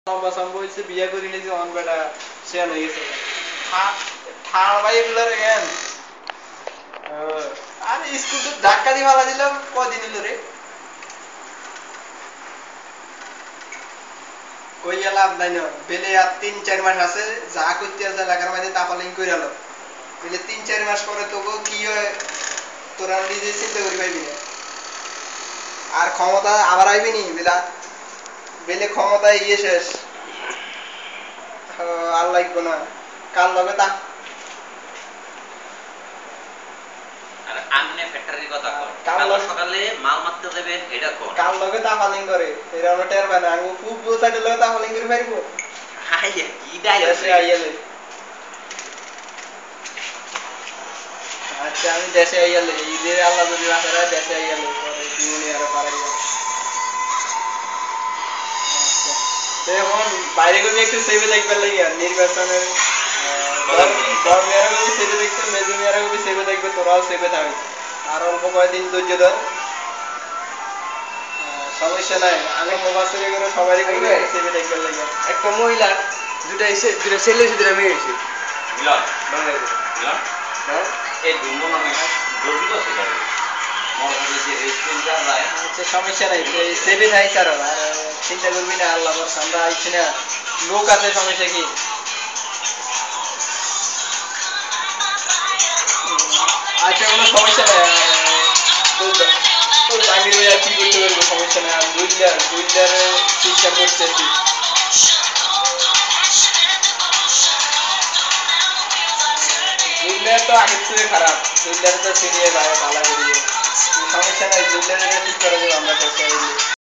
লম্বা সম্ভব হয়েছে বিয়ে করে নিয়েছে অন বেটা শেয়ান হয়ে গেছে ঠাড় ভাই এগুলো রে কেন আরে স্কুল তো ধাক্কা দিয়ে মারা দিলাম কদিন হলো রে কই লাভ নাই না বেলে আর ৩-৪ মাস আছে যা করতে আছে এলাকার মধ্যে তাপালিং করে আলো বেলে ৩-৪ মাস পরে তোকে কি হয় তোরা নিজে চিন্তা করি পাইবি না আর ক্ষমতা আবার আইবি নি বেলা বেলে ক্ষমতায় ইয়ে শেষ আর লাগবো না কার লগে তা আর আমনে ফ্যাক্টরির কথা কর কাল সকালে মাল মারতে দেবে এটা কর কাল লগে তাপালিং করে এরা ওটা টের পায় না আমি খুব বুঝাইতে লগে তাপালিং করে পারবো হাইয়া কি ডায়লগ আইয়ালে আচ্ছা আমি দেশে আইয়ালে ঈদের আল্লাহ যদি রাখে দেশে আইয়ালে পরে জীবনে আরো পারাইয়া এখন বাইরে গিয়ে একটু সেভে দেখবার লাগিয়া নির্বাচনের ধর্মের সেভে দেখতে মেজুমিয়ার সেভে দেখবে তোরাও সেভে থাকবে আর অল্প কয়েকদিন ধৈর্য ধর সমস্যা নাই আমি মোবাসরে করে সবারই করে সেভে দেখবার লাগিয়া একটা মহিলা দুটা ছেলে এসে দুটা মেয়ে এসে মিলন বাংলাদেশে মিলন হ্যাঁ এই দুমন আমি গর্বিত আছে করে মনে যে রেস্টুরেন্ট যায় আচ্ছা সমস্যা নাই সেভে থাই স্যার আর চিন্তা করবি না আল্লাহ বর্ষ আমরা আইছি না লোক আছে সমস্যা কি আচ্ছা কোনো সমস্যা নাই তোর জামির ভাই আর কি করতে পারবো সমস্যা নাই আর দুইটার সিস্টেম করতেছি দুইটার তো আগের থেকে খারাপ দুইটার তো সিনিয়র ভালো করিয়ে সমস্যা নাই দুইটার ঠিক করে দেবো আমরা